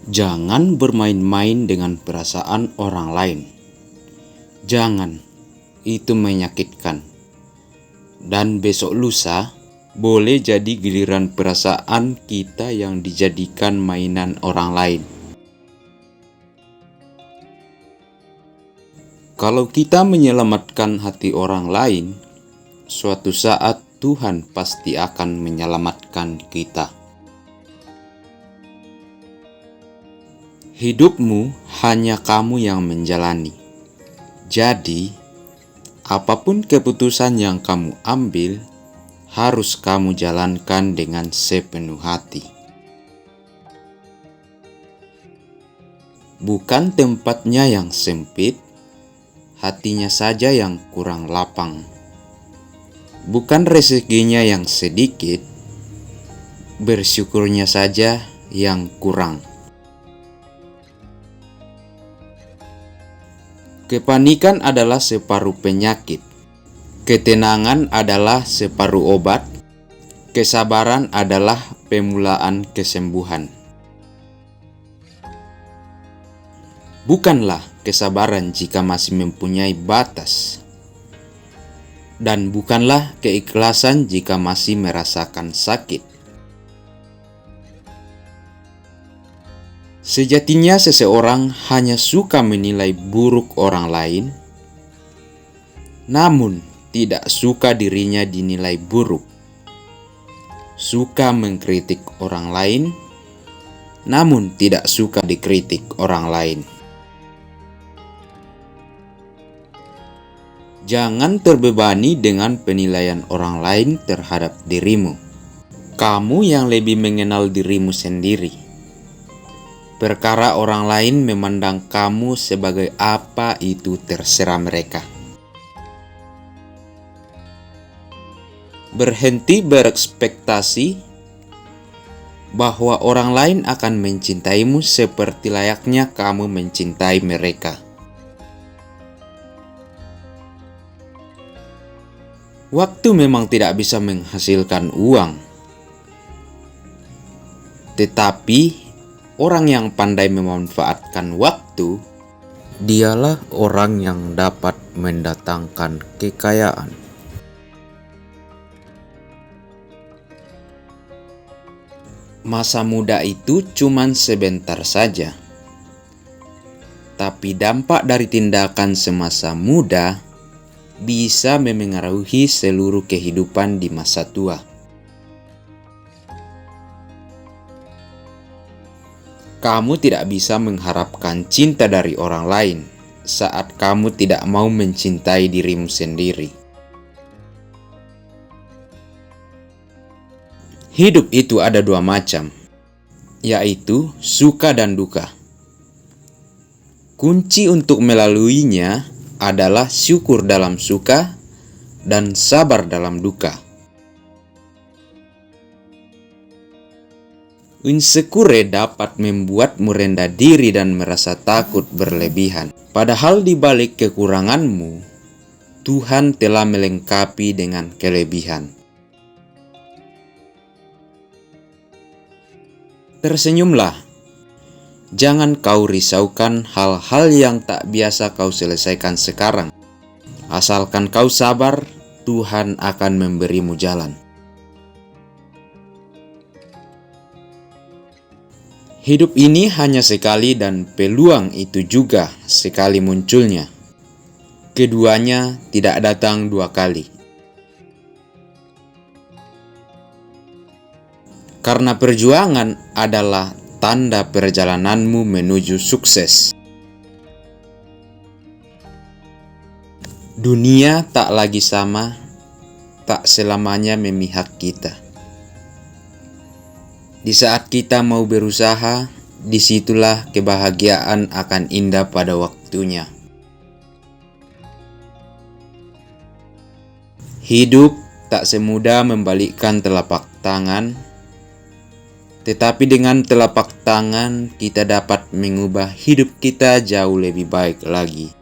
Jangan bermain-main dengan perasaan orang lain. Jangan, itu menyakitkan. Dan besok lusa, boleh jadi giliran perasaan kita yang dijadikan mainan orang lain. Kalau kita menyelamatkan hati orang lain, suatu saat Tuhan pasti akan menyelamatkan kita. Hidupmu hanya kamu yang menjalani. Jadi, apapun keputusan yang kamu ambil, harus kamu jalankan dengan sepenuh hati. Bukan tempatnya yang sempit, hatinya saja yang kurang lapang. Bukan rezekinya yang sedikit, bersyukurnya saja yang kurang. Kepanikan adalah separuh penyakit. Ketenangan adalah separuh obat. Kesabaran adalah pemulaan kesembuhan. Bukanlah kesabaran jika masih mempunyai batas. Dan bukanlah keikhlasan jika masih merasakan sakit. Sejatinya seseorang hanya suka menilai buruk orang lain, namun tidak suka dirinya dinilai buruk. Suka mengkritik orang lain, namun tidak suka dikritik orang lain. Jangan terbebani dengan penilaian orang lain terhadap dirimu. Kamu yang lebih mengenal dirimu sendiri. Perkara orang lain memandang kamu sebagai apa itu terserah mereka. Berhenti berekspektasi bahwa orang lain akan mencintaimu seperti layaknya kamu mencintai mereka. Waktu memang tidak bisa menghasilkan uang, tetapi orang yang pandai memanfaatkan waktu, dialah orang yang dapat mendatangkan kekayaan. Masa muda itu cuman sebentar saja, tapi dampak dari tindakan semasa muda bisa memengaruhi seluruh kehidupan di masa tua. Kamu tidak bisa mengharapkan cinta dari orang lain saat kamu tidak mau mencintai dirimu sendiri. Hidup itu ada dua macam, yaitu suka dan duka. Kunci untuk melaluinya adalah syukur dalam suka dan sabar dalam duka. Insecure dapat membuatmu rendah diri dan merasa takut berlebihan. Padahal di balik kekuranganmu, Tuhan telah melengkapi dengan kelebihan. Tersenyumlah. Jangan kau risaukan hal-hal yang tak biasa kau selesaikan sekarang. Asalkan kau sabar, Tuhan akan memberimu jalan. Hidup ini hanya sekali dan peluang itu juga sekali munculnya. Keduanya tidak datang dua kali. Karena perjuangan adalah tanda perjalananmu menuju sukses. Dunia tak lagi sama, tak selamanya memihak kita. Di saat kita mau berusaha, disitulah kebahagiaan akan indah pada waktunya. Hidup tak semudah membalikkan telapak tangan, tetapi dengan telapak tangan kita dapat mengubah hidup kita jauh lebih baik lagi.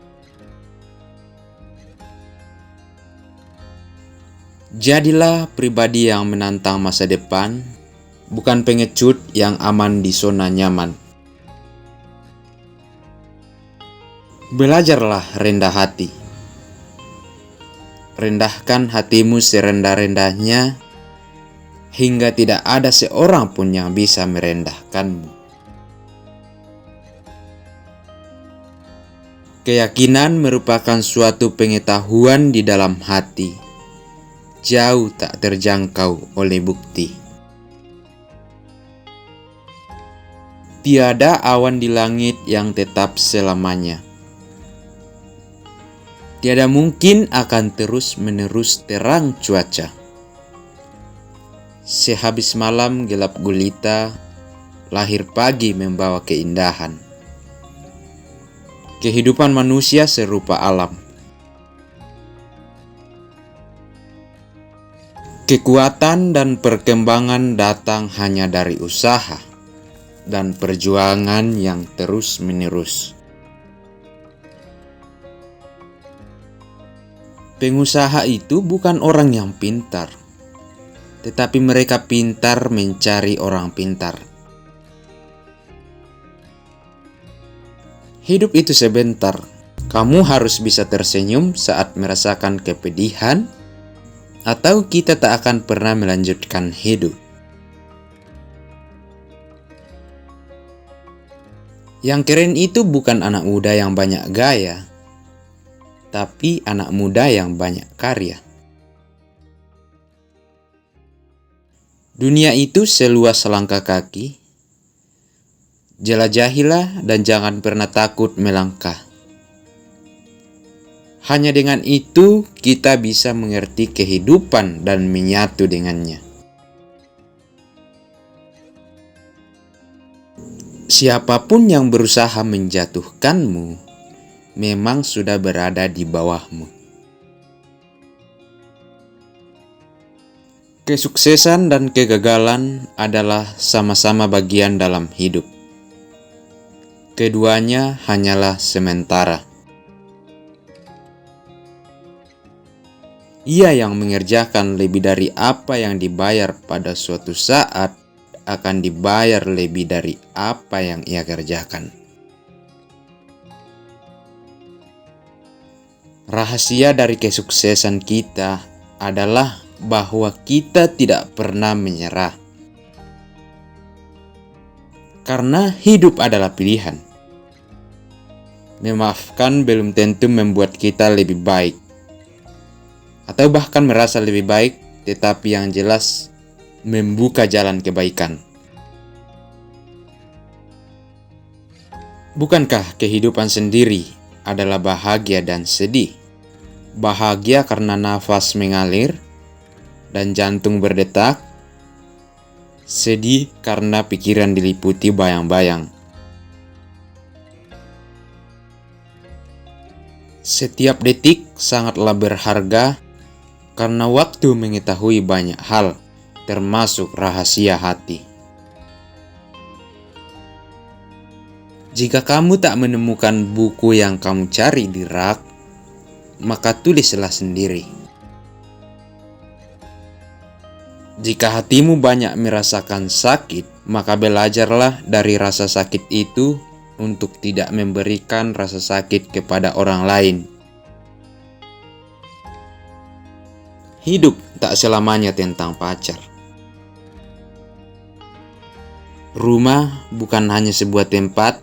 Jadilah pribadi yang menantang masa depan, bukan pengecut yang aman di zona nyaman. Belajarlah rendah hati. Rendahkan hatimu serendah-rendahnya, hingga tidak ada seorang pun yang bisa merendahkanmu. Keyakinan merupakan suatu pengetahuan di dalam hati, jauh tak terjangkau oleh bukti. Tiada awan di langit yang tetap selamanya. Tiada mungkin akan terus-menerus terang cuaca. Sehabis malam gelap gulita, lahir pagi membawa keindahan. Kehidupan manusia serupa alam. Kekuatan dan perkembangan datang hanya dari usaha dan perjuangan yang terus-menerus. Pengusaha itu bukan orang yang pintar, tetapi mereka pintar mencari orang pintar. Hidup itu sebentar. Kamu harus bisa tersenyum saat merasakan kepedihan, atau kita tak akan pernah melanjutkan hidup. Yang keren itu bukan anak muda yang banyak gaya, tapi anak muda yang banyak karya. Dunia itu seluas selangkah kaki. Jelajahilah dan jangan pernah takut melangkah. Hanya dengan itu kita bisa mengerti kehidupan dan menyatu dengannya. Siapapun yang berusaha menjatuhkanmu memang sudah berada di bawahmu. Kesuksesan dan kegagalan adalah sama-sama bagian dalam hidup. Keduanya hanyalah sementara. Ia yang mengerjakan lebih dari apa yang dibayar pada suatu saat akan dibayar lebih dari apa yang ia kerjakan. Rahasia dari kesuksesan kita adalah bahwa kita tidak pernah menyerah. Karena hidup adalah pilihan. Memaafkan belum tentu membuat kita lebih baik, atau bahkan merasa lebih baik, tetapi yang jelas membuka jalan kebaikan. Bukankah kehidupan sendiri adalah bahagia dan sedih? Bahagia karena nafas mengalir dan jantung berdetak. Sedih karena pikiran diliputi bayang-bayang. Setiap detik sangatlah berharga karena waktu mengetahui banyak hal, termasuk rahasia hati. Jika kamu tak menemukan buku yang kamu cari di rak, maka tulislah sendiri. Jika hatimu banyak merasakan sakit, maka belajarlah dari rasa sakit itu untuk tidak memberikan rasa sakit kepada orang lain. Hidup tak selamanya tentang pacar. Rumah bukan hanya sebuah tempat,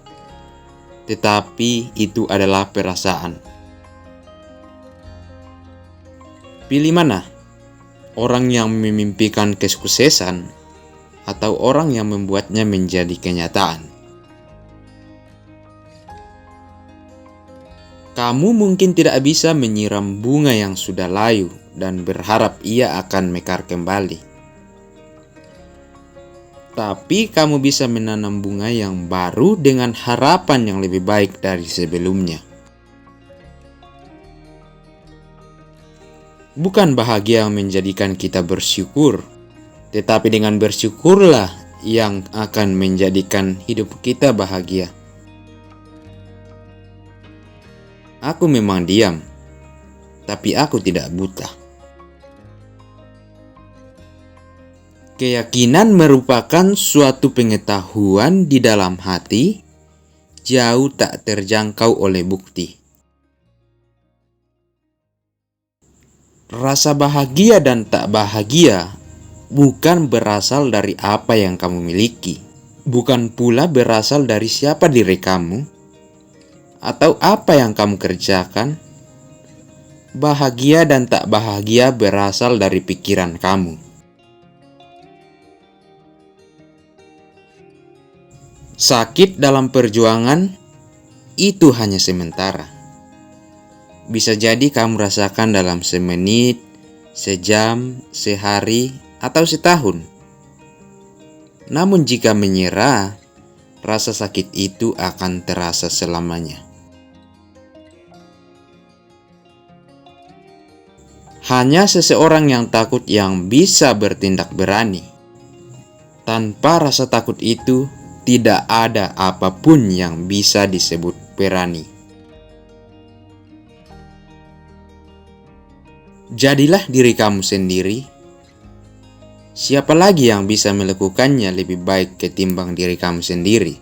tetapi itu adalah perasaan. Pilih mana? Orang yang memimpikan kesuksesan atau orang yang membuatnya menjadi kenyataan? Kamu mungkin tidak bisa menyiram bunga yang sudah layu dan berharap ia akan mekar kembali. Tapi kamu bisa menanam bunga yang baru dengan harapan yang lebih baik dari sebelumnya. Bukan bahagia yang menjadikan kita bersyukur, tetapi dengan bersyukurlah yang akan menjadikan hidup kita bahagia. Aku memang diam, tapi aku tidak buta. Keyakinan merupakan suatu pengetahuan di dalam hati, jauh tak terjangkau oleh bukti. Rasa bahagia dan tak bahagia bukan berasal dari apa yang kamu miliki, bukan pula berasal dari siapa diri kamu atau apa yang kamu kerjakan. Bahagia dan tak bahagia berasal dari pikiran kamu. Sakit dalam perjuangan itu hanya sementara. Bisa jadi kamu rasakan dalam semenit, sejam, sehari, atau setahun. Namun jika menyerah, rasa sakit itu akan terasa selamanya. Hanya seseorang yang takut yang bisa bertindak berani. Tanpa rasa takut itu, tidak ada apapun yang bisa disebut berani. Jadilah diri kamu sendiri. Siapa lagi yang bisa melakukannya lebih baik ketimbang diri kamu sendiri?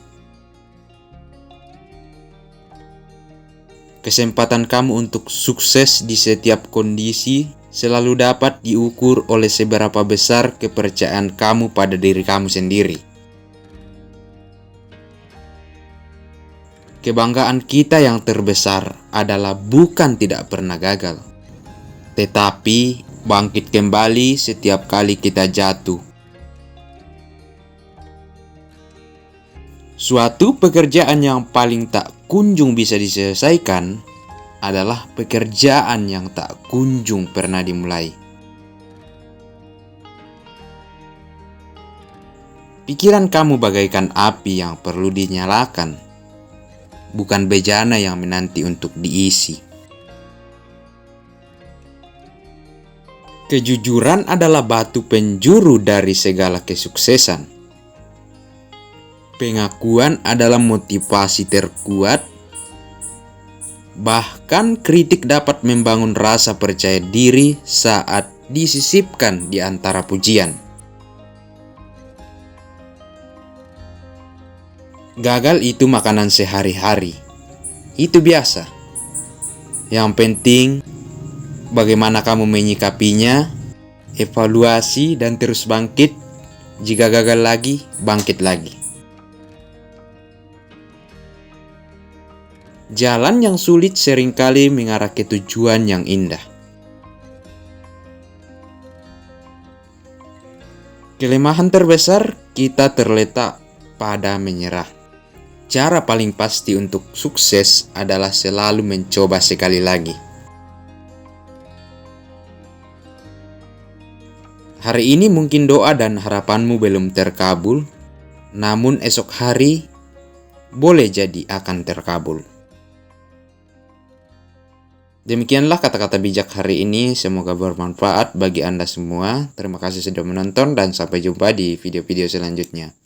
Kesempatan kamu untuk sukses di setiap kondisi selalu dapat diukur oleh seberapa besar kepercayaan kamu pada diri kamu sendiri. Kebanggaan kita yang terbesar adalah bukan tidak pernah gagal, tetapi bangkit kembali setiap kali kita jatuh. Suatu pekerjaan yang paling tak kunjung bisa diselesaikan adalah pekerjaan yang tak kunjung pernah dimulai. Pikiran kamu bagaikan api yang perlu dinyalakan, bukan bejana yang menanti untuk diisi. Kejujuran adalah batu penjuru dari segala kesuksesan. Pengakuan adalah motivasi terkuat. Bahkan kritik dapat membangun rasa percaya diri saat disisipkan di antara pujian. Gagal itu makanan sehari-hari. Itu biasa. Yang penting bagaimana kamu menyikapinya, evaluasi, dan terus bangkit. Jika gagal lagi, bangkit lagi. Jalan yang sulit seringkali mengarah ke tujuan yang indah. Kelemahan terbesar kita terletak pada menyerah. Cara paling pasti untuk sukses adalah selalu mencoba sekali lagi. Hari ini mungkin doa dan harapanmu belum terkabul, namun esok hari boleh jadi akan terkabul. Demikianlah kata-kata bijak hari ini, semoga bermanfaat bagi Anda semua. Terima kasih sudah menonton dan sampai jumpa di video-video selanjutnya.